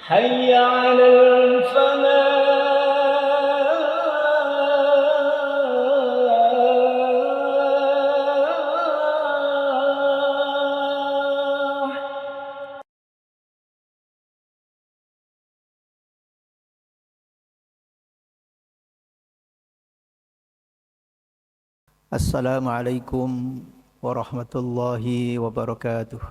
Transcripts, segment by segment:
حي على الفلاح. Assalamualaikum warahmatullahi wabarakatuh.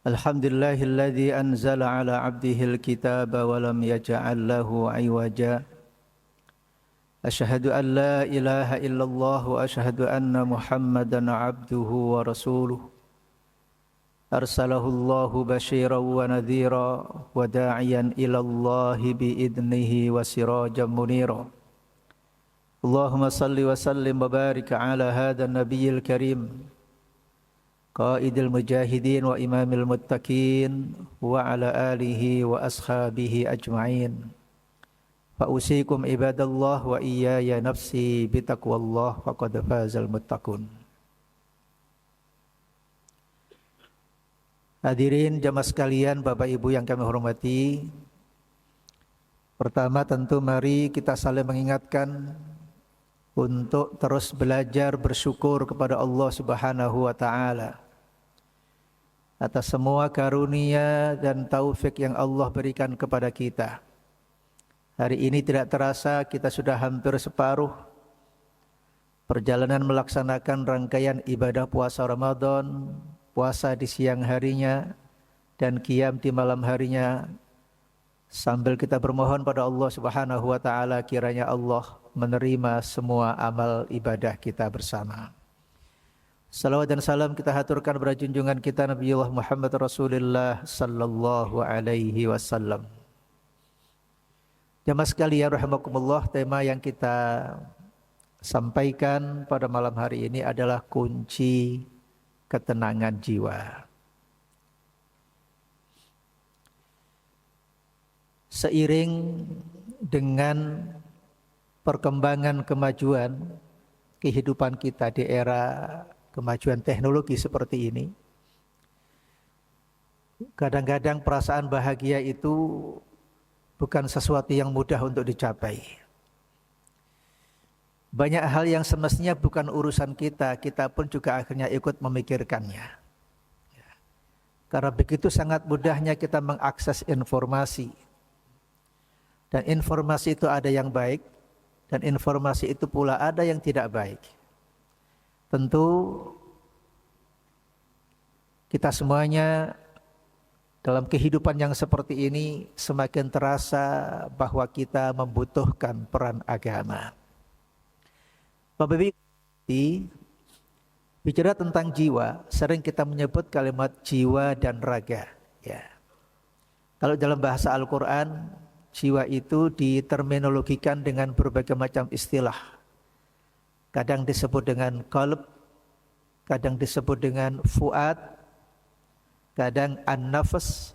Alhamdulillahilladzi anzala ala abdihil kitaba wa lam yaj'al lahu iwaja. Asyhadu an la ilaha illallah wa asyhadu anna Muhammadan abduhu wa rasuluh. Arsalahu Allahu basyiran wa nadhira wa da'iyan ila Allahi biidnihi wa sirajan munira. Allahumma salli wa sallim wa barik ala hadha nabiyil karim qaidil mujahidin wa imamil muttaqin wa ala alihi wa ashabihi ajma'in. Fa usikum ibadallah wa iyaya nafsi bitaqwallah faqad fazal muttaqun. Hadirin jamaah sekalian, Bapak Ibu yang kami hormati. Pertama tentu mari kita saling mengingatkan untuk terus belajar bersyukur kepada Allah Subhanahu wa taala atas semua karunia dan taufik yang Allah berikan kepada kita. Hari ini tidak terasa kita sudah hampir separuh perjalanan melaksanakan rangkaian ibadah puasa Ramadan, puasa di siang harinya dan qiyam di malam harinya. Sambil kita bermohon pada Allah Subhanahu wa taala kiranya Allah menerima semua amal ibadah kita bersama. Salawat dan salam kita haturkan kepada junjungan kita Nabiullah Muhammad Rasulullah sallallahu alaihi wasallam. Jamaah sekalian rahimakumullah, tema yang kita sampaikan pada malam hari ini adalah kunci ketenangan jiwa. Seiring dengan perkembangan kemajuan kehidupan kita di era kemajuan teknologi seperti ini, kadang-kadang perasaan bahagia itu bukan sesuatu yang mudah untuk dicapai. Banyak hal yang semestinya bukan urusan kita, kita pun juga akhirnya ikut memikirkannya. Karena begitu sangat mudahnya kita mengakses informasi. Dan informasi itu ada yang baik, dan informasi itu pula ada yang tidak baik. Tentu kita semuanya dalam kehidupan yang seperti ini semakin terasa bahwa kita membutuhkan peran agama. Bapak Ibu, bicara tentang jiwa, sering kita menyebut kalimat jiwa dan raga. Ya. Kalau dalam bahasa Al-Quran, jiwa itu diterminologikan dengan berbagai macam istilah. Kadang disebut dengan qalb, kadang disebut dengan fuad, kadang an-nafas,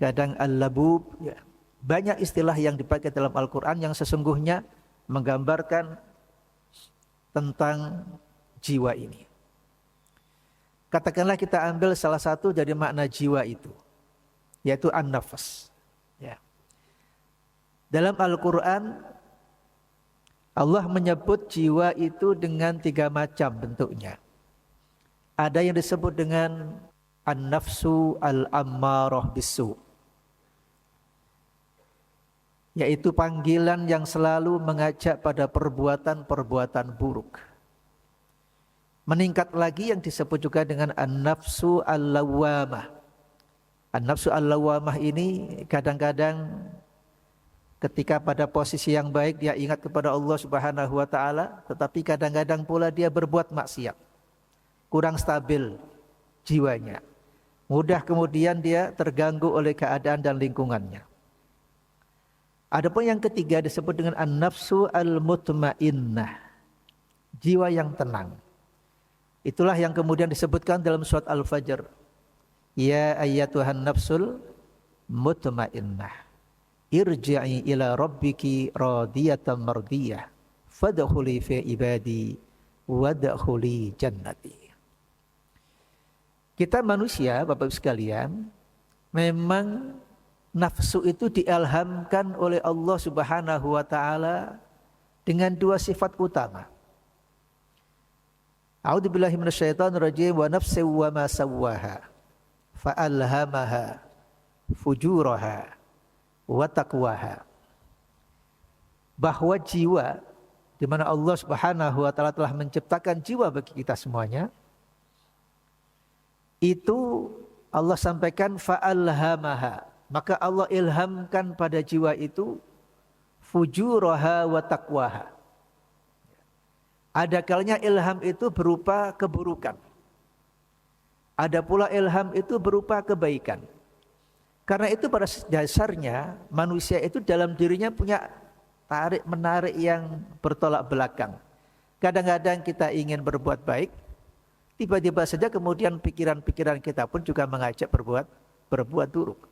kadang al-labub. Ya. Banyak istilah yang dipakai dalam Al-Quran yang sesungguhnya menggambarkan tentang jiwa ini. Katakanlah kita ambil salah satu dari makna jiwa itu, yaitu an-nafas. Ya. Dalam Al-Quran, Allah menyebut jiwa itu dengan 3 macam bentuknya. Ada yang disebut dengan an-nafsu al-ammarah bisu, yaitu panggilan yang selalu mengajak pada perbuatan-perbuatan buruk. Meningkat lagi yang disebut juga dengan an-nafsu al-lawwamah. An-nafsu al-lawwamah ini kadang-kadang ketika pada posisi yang baik dia ingat kepada Allah Subhanahu wa taala, tetapi kadang-kadang pula dia berbuat maksiat. Kurang stabil jiwanya. Mudah kemudian dia terganggu oleh keadaan dan lingkungannya. Adapun yang ketiga disebut dengan an-nafsu al-mutmainnah. Jiwa yang tenang. Itulah yang kemudian disebutkan dalam surat Al-Fajr. Ya ayyatuhan nafsul mutmainnah. Irji'i ila rabbiki radiyatan mardiyah fadkhuli fi ibadi wadkhuli jannati. Kita manusia, Bapak Ibu sekalian, memang nafsu itu diilhamkan oleh Allah Subhanahu wa taala dengan dua sifat utama. A'udzubillahi minasyaitonirrajim wa nafsin wa ma sawwaha fa'alhamaha fujuraha wa taqwaha. Bahwa jiwa, di mana Allah Subhanahu wa taala telah menciptakan jiwa bagi kita semuanya, itu Allah sampaikan fa'alhamaha, maka Allah ilhamkan pada jiwa itu fujuraha wa taqwaha. Ada kalanya ilham itu berupa keburukan. Ada pula ilham itu berupa kebaikan. Karena itu pada dasarnya manusia itu dalam dirinya punya tarik menarik yang bertolak belakang. Kadang-kadang kita ingin berbuat baik, tiba-tiba saja kemudian pikiran-pikiran kita pun juga mengajak berbuat buruk.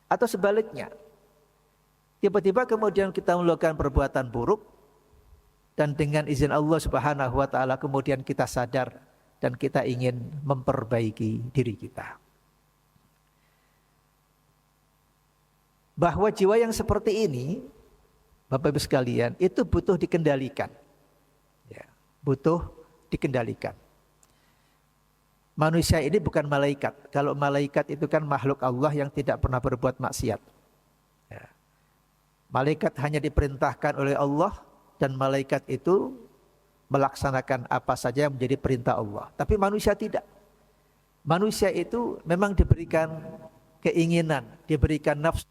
Atau sebaliknya, tiba-tiba kemudian kita melakukan perbuatan buruk, dan dengan izin Allah Subhanahu wa taala kemudian kita sadar dan kita ingin memperbaiki diri kita. Bahwa jiwa yang seperti ini, Bapak Ibu sekalian, itu butuh dikendalikan. Ya, butuh dikendalikan. Manusia ini bukan malaikat. Kalau malaikat itu kan makhluk Allah yang tidak pernah berbuat maksiat. Ya. Malaikat hanya diperintahkan oleh Allah, dan malaikat itu melaksanakan apa saja yang menjadi perintah Allah. Tapi manusia tidak. Manusia itu memang diberikan keinginan, diberikan nafsu.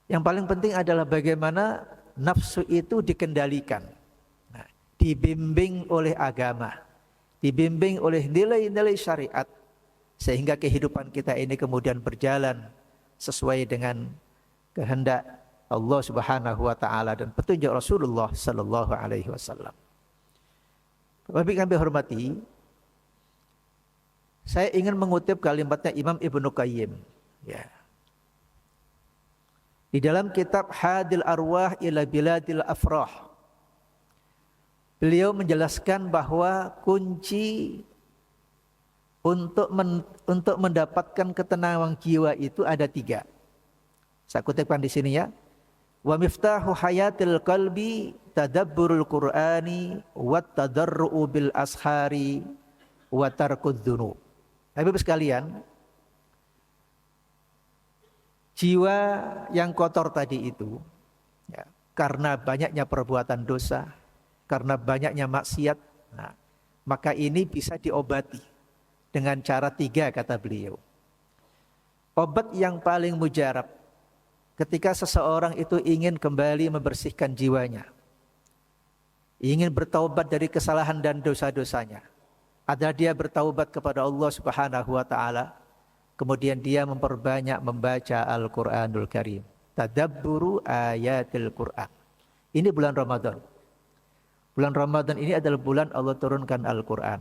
Yang paling penting adalah bagaimana nafsu itu dikendalikan. Nah, dibimbing oleh agama, dibimbing oleh nilai-nilai syariat, sehingga kehidupan kita ini kemudian berjalan sesuai dengan kehendak Allah Subhanahu wa taala dan petunjuk Rasulullah sallallahu alaihi wasallam. Bapak kami hormati, saya ingin mengutip kalimatnya Imam Ibnu Qayyim, ya. Di dalam kitab Hadil Arwah ila Biladil Afrah, beliau menjelaskan bahwa kunci untuk mendapatkan ketenangan jiwa itu ada 3. Saya kutipkan di sini ya. Wa miftahu hayatil qalbi tadabburul Qur'ani wat tadarru'u bil ashari wa tarkud dzunub. Bapak sekalian, jiwa yang kotor tadi itu, ya, karena banyaknya perbuatan dosa, karena banyaknya maksiat, nah, maka ini bisa diobati dengan cara 3 kata beliau. Obat yang paling mujarab ketika seseorang itu ingin kembali membersihkan jiwanya, ingin bertaubat dari kesalahan dan dosa-dosanya, adalah dia bertaubat kepada Allah Subhanahu wa taala, kemudian dia memperbanyak membaca Al-Qur'anul Karim, tadabburu ayatil Qur'an. Ini bulan Ramadan. Bulan Ramadan ini adalah bulan Allah turunkan Al-Qur'an.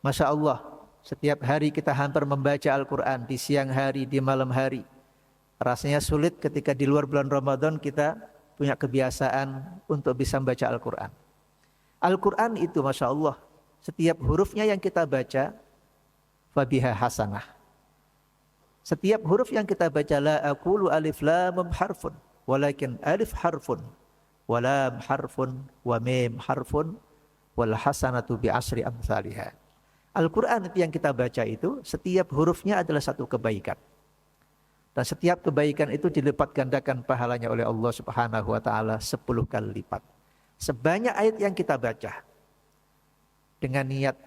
Masya Allah, setiap hari kita hampir membaca Al-Qur'an, di siang hari, di malam hari. Rasanya sulit ketika di luar bulan Ramadan kita punya kebiasaan untuk bisa membaca Al-Quran. Al-Quran itu Masya Allah, setiap hurufnya yang kita baca, fabiha hasanah. Setiap huruf yang kita baca, la aqulu alif lam harfun, walakin alif harfun, walam harfun, wa mim harfun, wal hasanatu bi asri amsalihah. Al-Quran itu yang kita baca itu, setiap hurufnya adalah satu kebaikan. Dan setiap kebaikan itu dilipat gandakan pahalanya oleh Allah Subhanahu wa taala 10 kali lipat. Sebanyak ayat yang kita baca dengan niat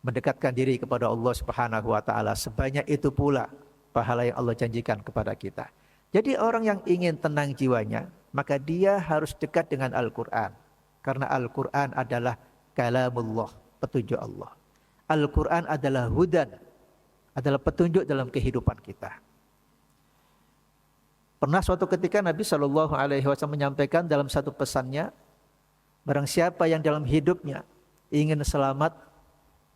mendekatkan diri kepada Allah Subhanahu wa taala, sebanyak itu pula pahala yang Allah janjikan kepada kita. Jadi orang yang ingin tenang jiwanya, maka dia harus dekat dengan Al-Qur'an. Karena Al-Qur'an adalah kalamullah, petunjuk Allah. Al-Qur'an adalah hudan, adalah petunjuk dalam kehidupan kita. Pernah suatu ketika Nabi SAW menyampaikan dalam satu pesannya, barang siapa yang dalam hidupnya ingin selamat,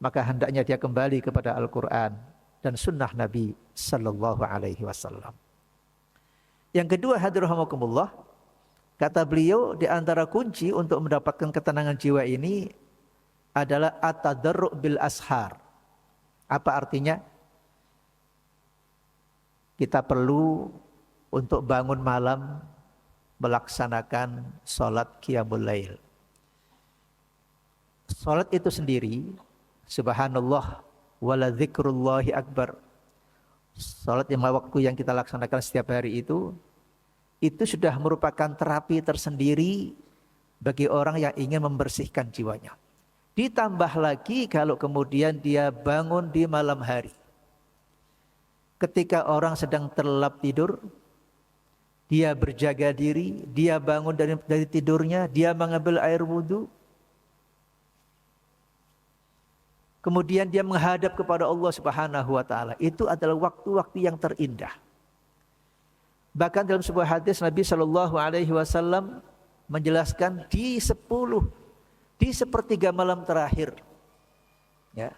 maka hendaknya dia kembali kepada Al-Quran dan sunnah Nabi SAW. Yang kedua, adalah at-tadarru' bil ashar. Apa artinya? Kita perlu untuk bangun malam melaksanakan sholat qiyamul lail. Sholat itu sendiri, subhanallah wala dzikrullahi akbar. Sholat 5 waktu yang kita laksanakan setiap hari itu sudah merupakan terapi tersendiri bagi orang yang ingin membersihkan jiwanya. Ditambah lagi kalau kemudian dia bangun di malam hari. Ketika orang sedang terlelap tidur, dia berjaga diri, dia bangun dari tidurnya, dia mengambil air wudhu. Kemudian dia menghadap kepada Allah Subhanahu wa taala. Itu adalah waktu-waktu yang terindah. Bahkan dalam sebuah hadis Nabi Shallallahu alaihi wasallam menjelaskan di 1/3 malam terakhir, ya,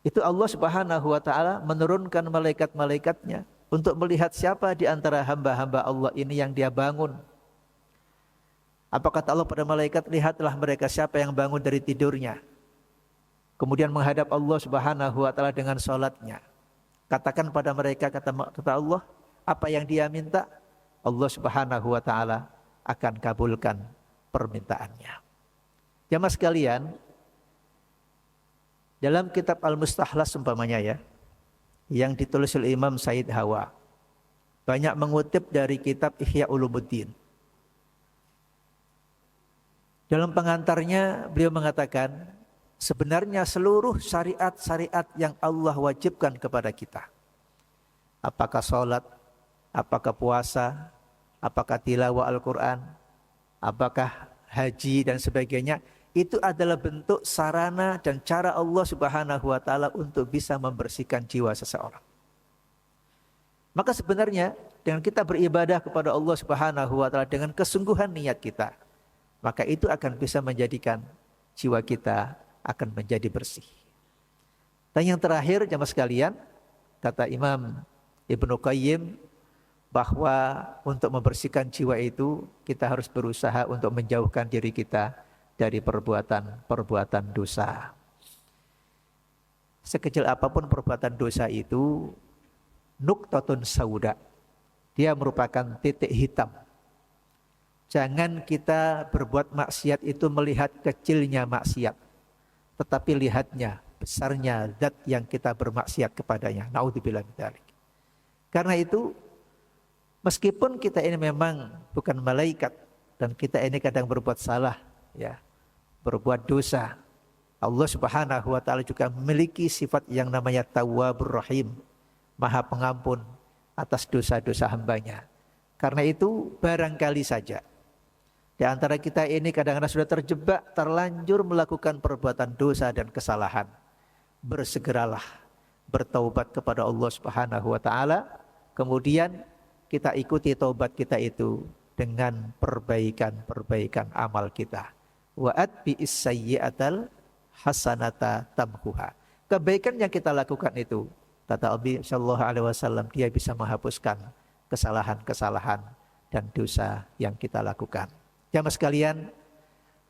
itu Allah Subhanahu wa taala menurunkan malaikat-malaikatnya untuk melihat siapa di antara hamba-hamba Allah ini yang dia bangun. Apa kata Allah pada malaikat? Lihatlah mereka siapa yang bangun dari tidurnya, kemudian menghadap Allah Subhanahu wa taala dengan salatnya. Katakan pada mereka, kata Allah, apa yang dia minta, Allah Subhanahu wa taala akan kabulkan permintaannya. Jamaah sekalian, dalam kitab Al-Mustahlas umpamanya ya, yang ditulis oleh Imam Said Hawa, banyak mengutip dari kitab Ihya Ulumuddin. Dalam pengantarnya beliau mengatakan, sebenarnya seluruh syariat-syariat yang Allah wajibkan kepada kita, apakah sholat, apakah puasa, apakah tilawah Al-Quran, apakah haji dan sebagainya, itu adalah bentuk sarana dan cara Allah Subhanahu wa taala untuk bisa membersihkan jiwa seseorang. Maka sebenarnya dengan kita beribadah kepada Allah Subhanahu wa taala dengan kesungguhan niat kita, maka itu akan bisa menjadikan jiwa kita akan menjadi bersih. Dan yang terakhir jamaah sekalian, kata Imam Ibnu Qayyim, bahwa untuk membersihkan jiwa itu kita harus berusaha untuk menjauhkan diri kita dari perbuatan dosa. Sekecil apapun perbuatan dosa itu, nuqtatun sauda, dia merupakan titik hitam. Jangan kita berbuat maksiat itu melihat kecilnya maksiat, tetapi lihatnya besarnya zat yang kita bermaksiat kepadanya. Naudzubillah min dzalik. Karena itu, meskipun kita ini memang bukan malaikat dan kita ini kadang berbuat salah, ya, berbuat dosa, Allah Subhanahu wa taala juga memiliki sifat yang namanya Tawwabur Rahim, Maha Pengampun atas dosa-dosa hambanya. Karena itu barangkali saja di antara kita ini kadang-kadang sudah terjebak, terlanjur melakukan perbuatan dosa dan kesalahan. Bersegeralah bertaubat kepada Allah Subhanahu wa taala, kemudian kita ikuti taubat kita itu dengan perbaikan amal kita. Wa atbi'is sayyi'atal hasanata tamhuha. Kebaikan yang kita lakukan itu, kata Nabi sallallahu alaihi wasallam, dia bisa menghapuskan kesalahan-kesalahan dan dosa yang kita lakukan. Jamaah sekalian,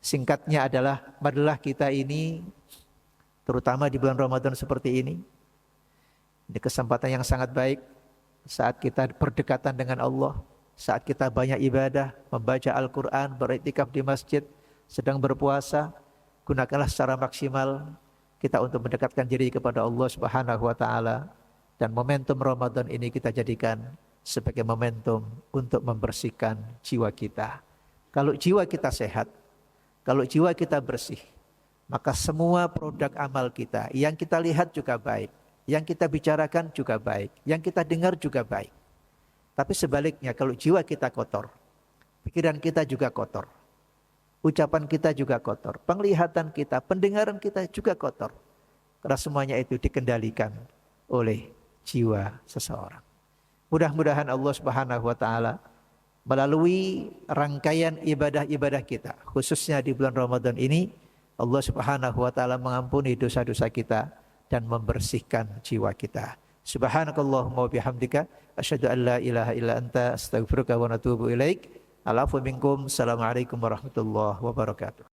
singkatnya adalah marilah kita ini, terutama di bulan Ramadan seperti ini kesempatan yang sangat baik saat kita berdekatan dengan Allah, saat kita banyak ibadah, membaca Al-Quran, beriktikaf di masjid, sedang berpuasa, gunakanlah secara maksimal kita untuk mendekatkan diri kepada Allah Subhanahu wa taala, dan momentum Ramadan ini kita jadikan sebagai momentum untuk membersihkan jiwa kita. Kalau jiwa kita sehat, kalau jiwa kita bersih, maka semua produk amal kita yang kita lihat juga baik, yang kita bicarakan juga baik, yang kita dengar juga baik. Tapi sebaliknya, kalau jiwa kita kotor, pikiran kita juga kotor, ucapan kita juga kotor, penglihatan kita, pendengaran kita juga kotor. Karena semuanya itu dikendalikan oleh jiwa seseorang. Mudah-mudahan Allah Subhanahu wa taala melalui rangkaian ibadah-ibadah kita, khususnya di bulan Ramadan ini, Allah Subhanahu wa taala mengampuni dosa-dosa kita dan membersihkan jiwa kita. Subhanakallahumma wa bihamdika asyhadu an la ilaha illa anta astaghfiruka wa atubu ilaik. Alafu minkum. Assalamualaikum warahmatullahi wabarakatuh.